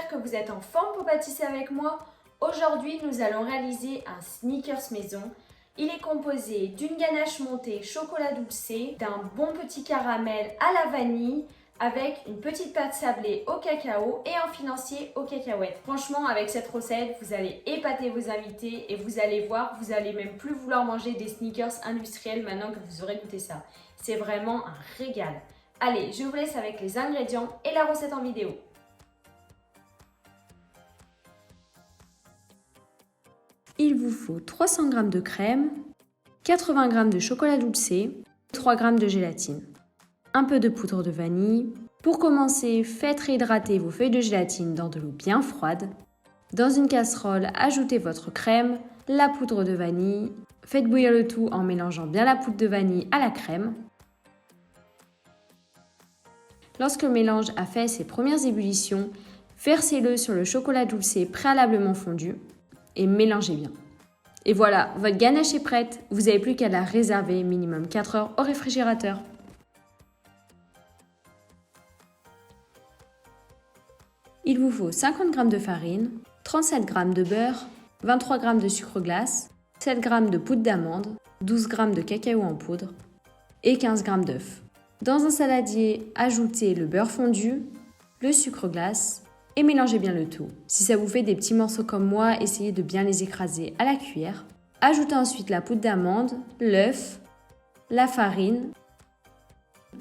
j'espère que vous êtes en forme pour pâtisser avec moi. Aujourd'hui, nous allons réaliser un sneakers maison. Il est composé d'une ganache montée chocolat dulcé, d'un bon petit caramel à la vanille, avec une petite pâte sablée au cacao et un financier aux cacahuètes. Franchement, avec cette recette, vous allez épater vos invités et vous allez voir, vous allez même plus vouloir manger des sneakers industriels maintenant que vous aurez goûté ça. C'est vraiment un régal. Allez, je vous laisse avec les ingrédients et la recette en vidéo. Il vous faut 300 g de crème, 80 g de chocolat dulcé, 3 g de gélatine, un peu de poudre de vanille. Pour commencer, faites réhydrater vos feuilles de gélatine dans de l'eau bien froide. Dans une casserole, ajoutez votre crème, la poudre de vanille. Faites bouillir le tout en mélangeant bien la poudre de vanille à la crème. Lorsque le mélange a fait ses premières ébullitions, versez-le sur le chocolat dulcé préalablement fondu et mélangez bien. Et voilà, votre ganache est prête. Vous n'avez plus qu'à la réserver minimum 4 heures au réfrigérateur. Il vous faut 50 g de farine, 37 g de beurre, 23 g de sucre glace, 7 g de poudre d'amande, 12 g de cacao en poudre et 15 g d'œufs. Dans un saladier, ajoutez le beurre fondu, le sucre glace et mélangez bien le tout. Si ça vous fait des petits morceaux comme moi, essayez de bien les écraser à la cuillère. Ajoutez ensuite la poudre d'amande, l'œuf, la farine,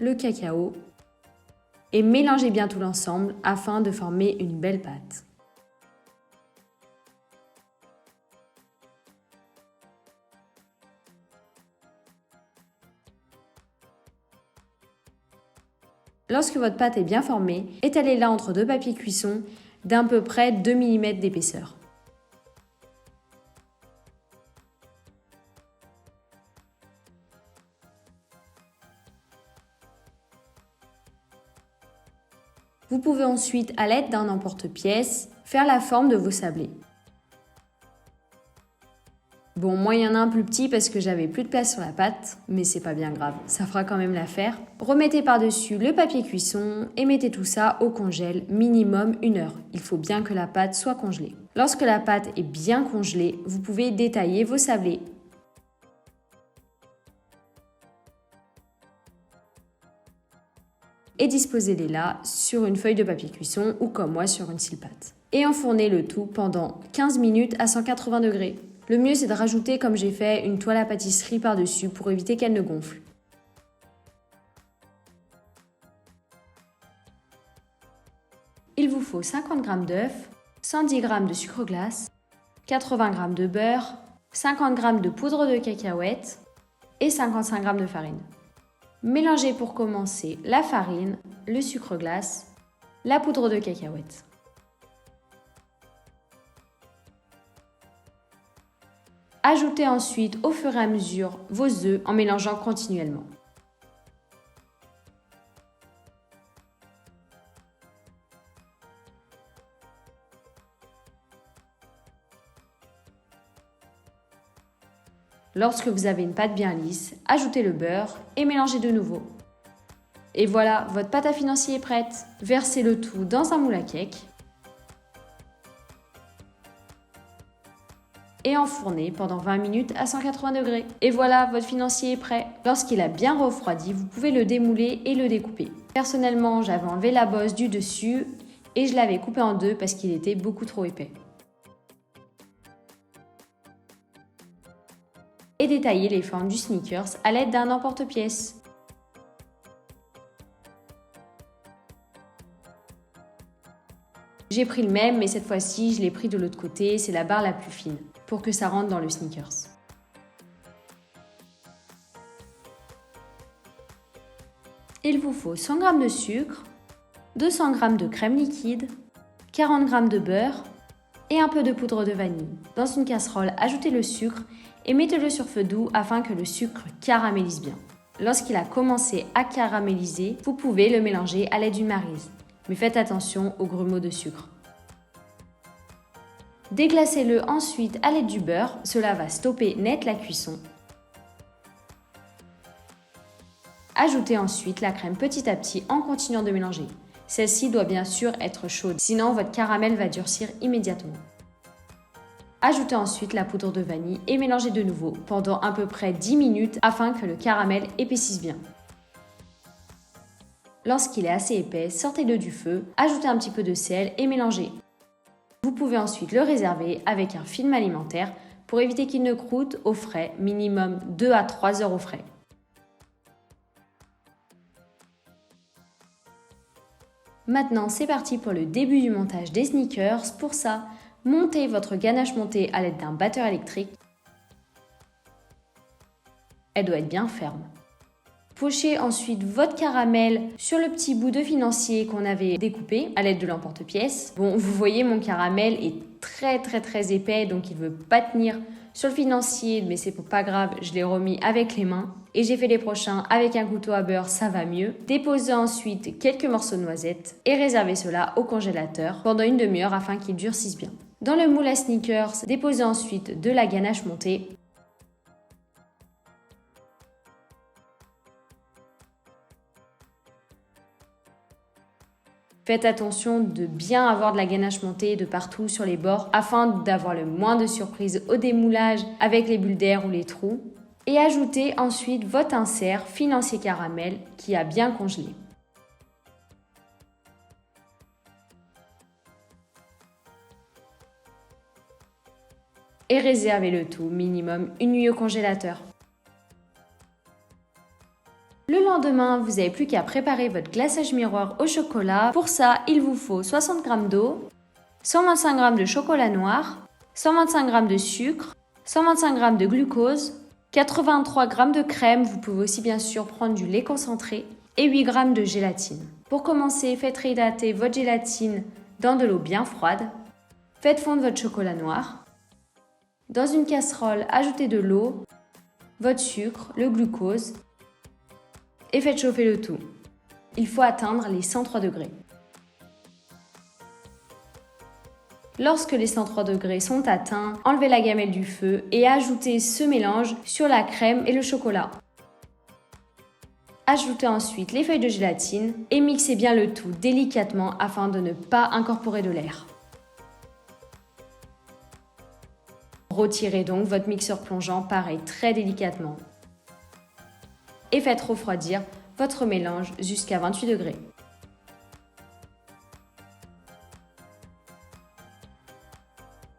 le cacao et mélangez bien tout l'ensemble afin de former une belle pâte. Lorsque votre pâte est bien formée, étalez-la entre deux papiers cuisson d'à peu près 2 mm d'épaisseur. Vous pouvez ensuite, à l'aide d'un emporte-pièce, faire la forme de vos sablés. Bon, moi il y en a un plus petit parce que j'avais plus de place sur la pâte, mais c'est pas bien grave, ça fera quand même l'affaire. Remettez par-dessus le papier cuisson et mettez tout ça au congèle minimum 1 heure. Il faut bien que la pâte soit congelée. Lorsque la pâte est bien congelée, vous pouvez détailler vos sablés. Et disposez-les là sur une feuille de papier cuisson ou comme moi sur une scie-pâte. Et enfournez le tout pendant 15 minutes à 180 degrés. Le mieux, c'est de rajouter, comme j'ai fait, une toile à pâtisserie par-dessus pour éviter qu'elle ne gonfle. Il vous faut 50 g d'œufs, 110 g de sucre glace, 80 g de beurre, 50 g de poudre de cacahuètes et 55 g de farine. Mélangez pour commencer la farine, le sucre glace, la poudre de cacahuètes. Ajoutez ensuite au fur et à mesure vos œufs en mélangeant continuellement. Lorsque vous avez une pâte bien lisse, ajoutez le beurre et mélangez de nouveau. Et voilà, votre pâte à financier est prête. Versez le tout dans un moule à cake et enfournez pendant 20 minutes à 180 degrés. Et voilà, votre financier est prêt. Lorsqu'il a bien refroidi, vous pouvez le démouler et le découper. Personnellement, j'avais enlevé la bosse du dessus et je l'avais coupé en deux parce qu'il était beaucoup trop épais. Et détailler les formes du sneakers à l'aide d'un emporte-pièce. J'ai pris le même, mais cette fois-ci, je l'ai pris de l'autre côté, c'est la barre la plus fine, pour que ça rentre dans le sneakers. Il vous faut 100 g de sucre, 200 g de crème liquide, 40 g de beurre et un peu de poudre de vanille. Dans une casserole, ajoutez le sucre et mettez-le sur feu doux afin que le sucre caramélise bien. Lorsqu'il a commencé à caraméliser, vous pouvez le mélanger à l'aide d'une maryse. Mais faites attention aux grumeaux de sucre. Déglacez-le ensuite à l'aide du beurre, cela va stopper net la cuisson. Ajoutez ensuite la crème petit à petit en continuant de mélanger. Celle-ci doit bien sûr être chaude, sinon votre caramel va durcir immédiatement. Ajoutez ensuite la poudre de vanille et mélangez de nouveau pendant à peu près 10 minutes afin que le caramel épaississe bien. Lorsqu'il est assez épais, sortez-le du feu, ajoutez un petit peu de sel et mélangez. Vous pouvez ensuite le réserver avec un film alimentaire pour éviter qu'il ne croûte au frais, minimum 2 à 3 heures au frais. Maintenant, c'est parti pour le début du montage des sneakers. Pour ça, montez votre ganache montée à l'aide d'un batteur électrique. Elle doit être bien ferme. Pochez ensuite votre caramel sur le petit bout de financier qu'on avait découpé à l'aide de l'emporte-pièce. Bon, vous voyez, mon caramel est très épais, donc il ne veut pas tenir sur le financier, mais c'est pas grave, je l'ai remis avec les mains. Et j'ai fait les prochains avec un couteau à beurre, ça va mieux. Déposez ensuite quelques morceaux de noisettes et réservez cela au congélateur pendant une demi-heure afin qu'ils durcissent bien. Dans le moule à sneakers, déposez ensuite de la ganache montée. Faites attention de bien avoir de la ganache montée de partout sur les bords afin d'avoir le moins de surprises au démoulage avec les bulles d'air ou les trous. Et ajoutez ensuite votre insert financier caramel qui a bien congelé. Et réservez le tout minimum une nuit au congélateur. Le lendemain, vous n'avez plus qu'à préparer votre glaçage miroir au chocolat. Pour ça, il vous faut 60 g d'eau, 125 g de chocolat noir, 125 g de sucre, 125 g de glucose, 83 g de crème, vous pouvez aussi bien sûr prendre du lait concentré, et 8 g de gélatine. Pour commencer, faites réhydrater votre gélatine dans de l'eau bien froide. Faites fondre votre chocolat noir. Dans une casserole, ajoutez de l'eau, votre sucre, le glucose, et faites chauffer le tout. Il faut atteindre les 103 degrés. Lorsque les 103 degrés sont atteints, enlevez la gamelle du feu et ajoutez ce mélange sur la crème et le chocolat. Ajoutez ensuite les feuilles de gélatine et mixez bien le tout délicatement afin de ne pas incorporer de l'air. Retirez donc votre mixeur plongeant pareil très délicatement. Et faites refroidir votre mélange jusqu'à 28 degrés.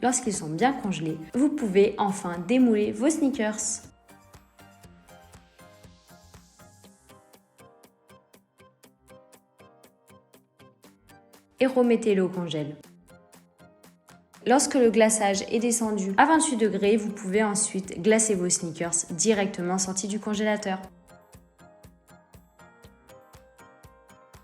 Lorsqu'ils sont bien congelés, vous pouvez enfin démouler vos sneakers. Et remettez-le au congèle. Lorsque le glaçage est descendu à 28 degrés, vous pouvez ensuite glacer vos sneakers directement sortis du congélateur.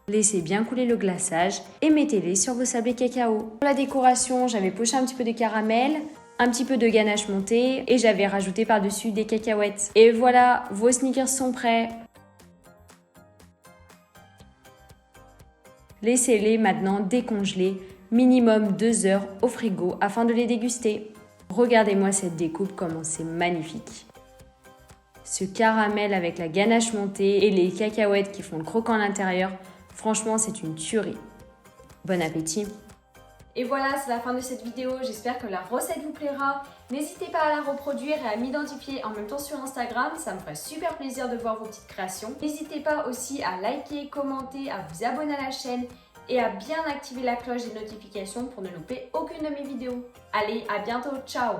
Laissez bien couler le glaçage et mettez-les sur vos sablés cacao. Pour la décoration, j'avais poché un petit peu de caramel, un petit peu de ganache montée et j'avais rajouté par-dessus des cacahuètes. Et voilà, vos sneakers sont prêts. Laissez-les maintenant décongeler, minimum 2 heures au frigo afin de les déguster. Regardez-moi cette découpe, comment c'est magnifique. Ce caramel avec la ganache montée et les cacahuètes qui font le croquant à l'intérieur, franchement, c'est une tuerie. Bon appétit! Et voilà, c'est la fin de cette vidéo. J'espère que la recette vous plaira. N'hésitez pas à la reproduire et à m'identifier en même temps sur Instagram. Ça me ferait super plaisir de voir vos petites créations. N'hésitez pas aussi à liker, commenter, à vous abonner à la chaîne et à bien activer la cloche des notifications pour ne louper aucune de mes vidéos. Allez, à bientôt, ciao!